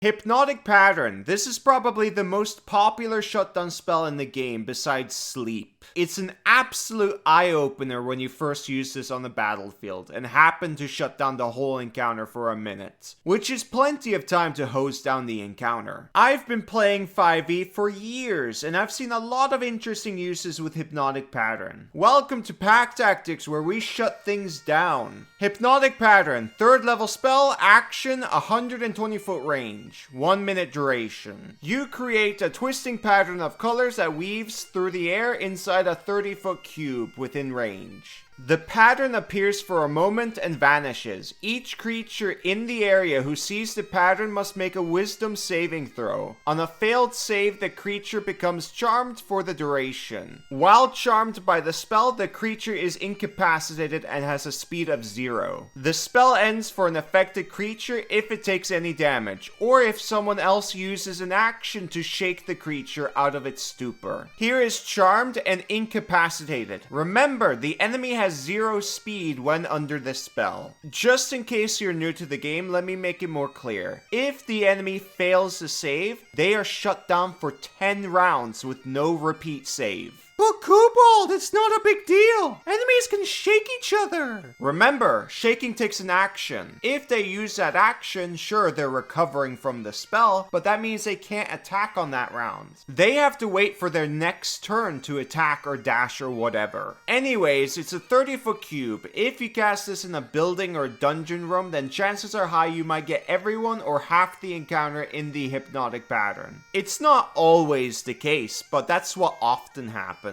Hypnotic Pattern. This is probably the most popular shutdown spell in the game besides sleep. It's an absolute eye-opener when you first use this on the battlefield and happen to shut down the whole encounter for a minute, which is plenty of time to hose down the encounter. I've been playing 5e for years and I've seen a lot of interesting uses with Hypnotic Pattern. Welcome to Pack Tactics, where we shut things down. Hypnotic Pattern, 3rd level spell, action, 120 foot range, 1 minute duration. You create a twisting pattern of colors that weaves through the air inside a 30-foot cube within range. The pattern appears for a moment and vanishes. Each creature in the area who sees the pattern must make a wisdom saving throw. On a failed save, the creature becomes charmed for the duration. While charmed by the spell, the creature is incapacitated and has a speed of 0. The spell ends for an affected creature if it takes any damage, or if someone else uses an action to shake the creature out of its stupor. Here is charmed and incapacitated. Remember, the enemy has 0 speed when under this spell. Just in case you're new to the game, let me make it more clear. If the enemy fails to save, they are shut down for 10 rounds with no repeat save. But Kobold, it's not a big deal. Enemies can shake each other. Remember, shaking takes an action. If they use that action, sure, they're recovering from the spell, but that means they can't attack on that round. They have to wait for their next turn to attack or dash or whatever. Anyways, it's a 30-foot cube. If you cast this in a building or dungeon room, then chances are high you might get everyone or half the encounter in the hypnotic pattern. It's not always the case, but that's what often happens.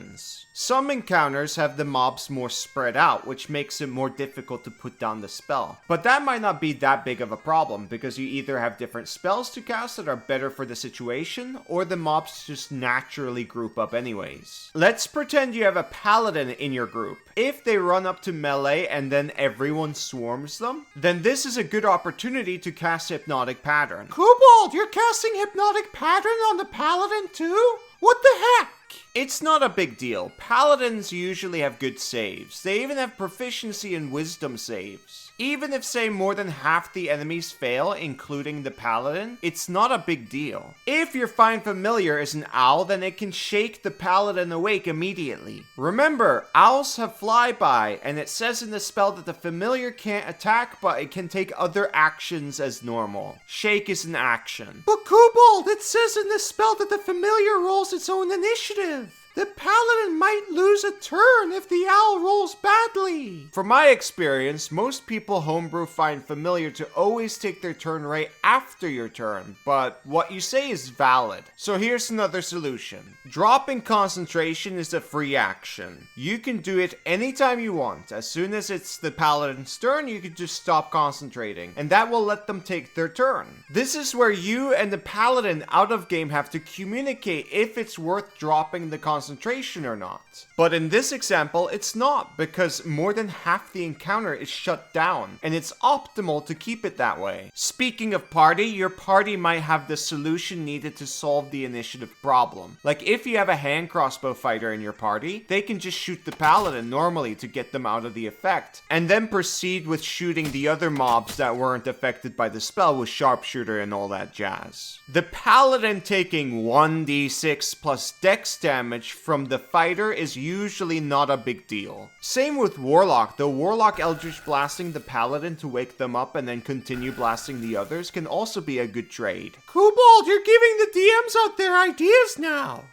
Some encounters have the mobs more spread out, which makes it more difficult to put down the spell. But that might not be that big of a problem, because you either have different spells to cast that are better for the situation, or the mobs just naturally group up anyways. Let's pretend you have a paladin in your group. If they run up to melee and then everyone swarms them, then this is a good opportunity to cast Hypnotic Pattern. Kobold, you're casting Hypnotic Pattern on the paladin too? What the heck? It's not a big deal. Paladins usually have good saves. They even have proficiency in wisdom saves. Even if, say, more than half the enemies fail, including the paladin, it's not a big deal. If your Find Familiar is an owl, then it can shake the paladin awake immediately. Remember, owls have flyby, and it says in the spell that the familiar can't attack, but it can take other actions as normal. Shake is an action. But Kobold, it says in the spell that the familiar rolls its own initiative. The paladin might lose a turn if the owl rolls badly. From my experience, most people homebrew Find Familiar to always take their turn right after your turn, but what you say is valid. So here's another solution. Dropping concentration is a free action. You can do it anytime you want. As soon as it's the paladin's turn, you can just stop concentrating, and that will let them take their turn. This is where you and the paladin out of game have to communicate if it's worth dropping the concentration or not. But in this example, it's not, because more than half the encounter is shut down, and it's optimal to keep it that way. Speaking of party, your party might have the solution needed to solve the initiative problem. Like if you have a hand crossbow fighter in your party, they can just shoot the paladin normally to get them out of the effect, and then proceed with shooting the other mobs that weren't affected by the spell with sharpshooter and all that jazz. The paladin taking 1d6 plus dex damage from the fighter is usually not a big deal. Same with Warlock, though Warlock Eldritch blasting the paladin to wake them up and then continue blasting the others can also be a good trade. Kobold, you're giving the DMs out their ideas now!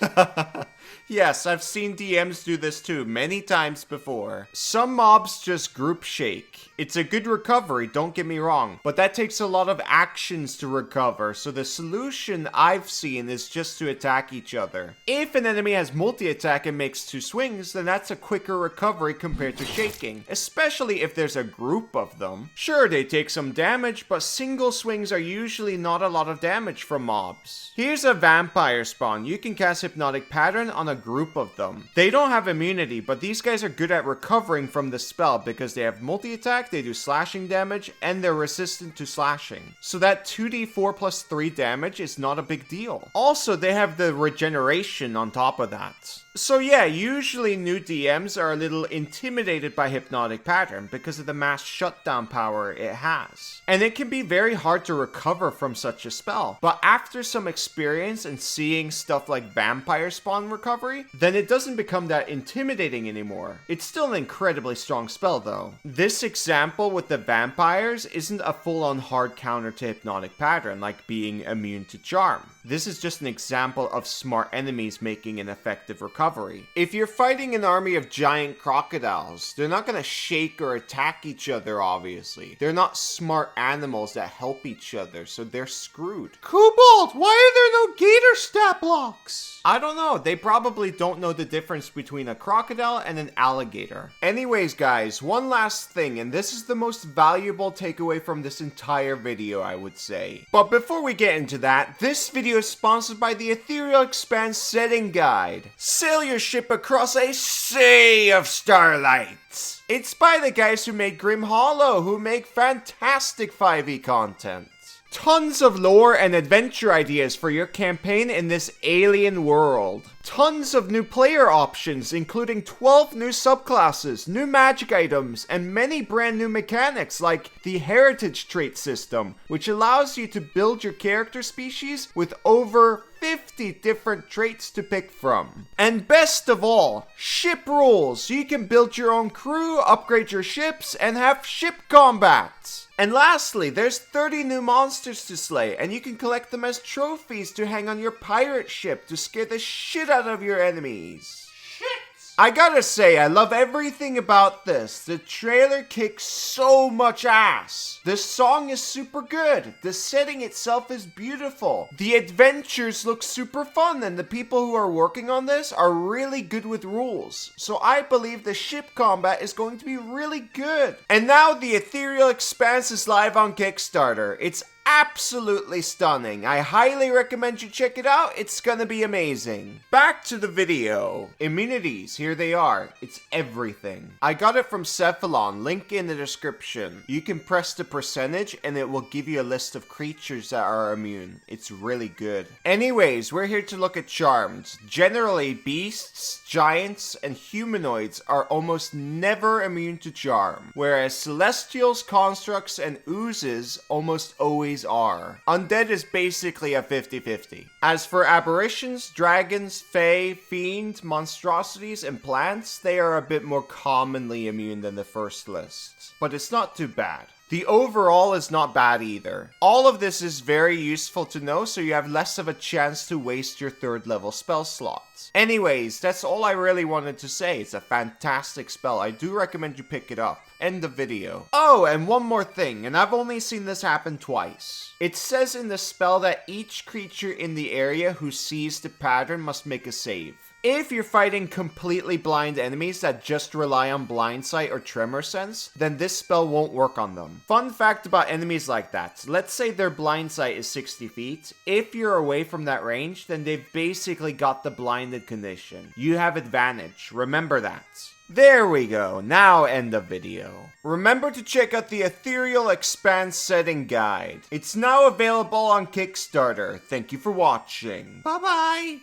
Yes, I've seen DMs do this too, many times before. Some mobs just group shake. It's a good recovery, don't get me wrong, but that takes a lot of actions to recover, so the solution I've seen is just to attack each other. If an enemy has multi-attack and makes 2 swings, then that's a quicker recovery compared to shaking, especially if there's a group of them. Sure, they take some damage, but single swings are usually not a lot of damage from mobs. Here's a vampire spawn. You can cast Hypnotic Pattern on a group of them. They don't have immunity, but these guys are good at recovering from the spell because they have multi-attack, they do slashing damage, and they're resistant to slashing. So that 2d4 plus 3 damage is not a big deal. Also, they have the regeneration on top of that. So yeah, usually new DMs are a little intimidated by Hypnotic Pattern because of the mass shutdown power it has. And it can be very hard to recover from such a spell. But after some experience and seeing stuff like Vampire Spawn recovery, then it doesn't become that intimidating anymore. It's still an incredibly strong spell though. This example with the vampires isn't a full-on hard counter to Hypnotic Pattern like being immune to Charm. This is just an example of smart enemies making an effective recovery. If you're fighting an army of giant crocodiles, they're not gonna shake or attack each other, obviously. They're not smart animals that help each other, so they're screwed. Kobold, why are there no gator stat blocks? I don't know, they probably don't know the difference between a crocodile and an alligator. Anyways guys, one last thing, and this is the most valuable takeaway from this entire video, I would say. But before we get into that, this video is sponsored by the Ethereal Expanse Setting Guide. Sail your ship across a sea of starlight. It's by the guys who made Grim Hollow, who make fantastic 5e content. Tons of lore and adventure ideas for your campaign in this alien world. Tons of new player options, including 12 new subclasses, new magic items, and many brand new mechanics like the heritage trait system, which allows you to build your character species with over 50 different traits to pick from. And best of all, ship rules, so you can build your own crew, upgrade your ships, and have ship combat. And lastly, there's 30 new monsters to slay, and you can collect them as trophies to hang on your pirate ship to scare the shit out of your enemies. Shit! I gotta say, I love everything about this. The trailer kicks so much ass. The song is super good. The setting itself is beautiful. The adventures look super fun, and the people who are working on this are really good with rules. So I believe the ship combat is going to be really good. And now the Ethereal Expanse is live on Kickstarter. It's absolutely stunning. I highly recommend you check it out. It's gonna be amazing. Back to the video. Immunities, here they are. It's everything. I got it from Cephalon, link in the description. You can press the percentage and it will give you a list of creatures that are immune. It's really good. Anyways, we're here to look at charms. Generally, beasts, giants, and humanoids are almost never immune to charm, whereas celestials, constructs, and oozes almost always are. Undead is basically a 50-50. As for aberrations, dragons, fae, fiend, monstrosities, and plants, they are a bit more commonly immune than the first list. But it's not too bad. The overall is not bad either. All of this is very useful to know, so you have less of a chance to waste your 3rd level spell slots. Anyways, that's all I really wanted to say. It's a fantastic spell. I do recommend you pick it up. End the video. Oh, and one more thing, and I've only seen this happen twice. It says in the spell that each creature in the area who sees the pattern must make a save. If you're fighting completely blind enemies that just rely on blind sight or tremor sense, then this spell won't work on them. Fun fact about enemies like that, let's say their blind sight is 60 feet. If you're away from that range, then they've basically got the blinded condition. You have advantage, remember that. There we go, now end the video. Remember to check out the Ethereal Expanse Setting Guide. It's now available on Kickstarter. Thank you for watching. Bye-bye!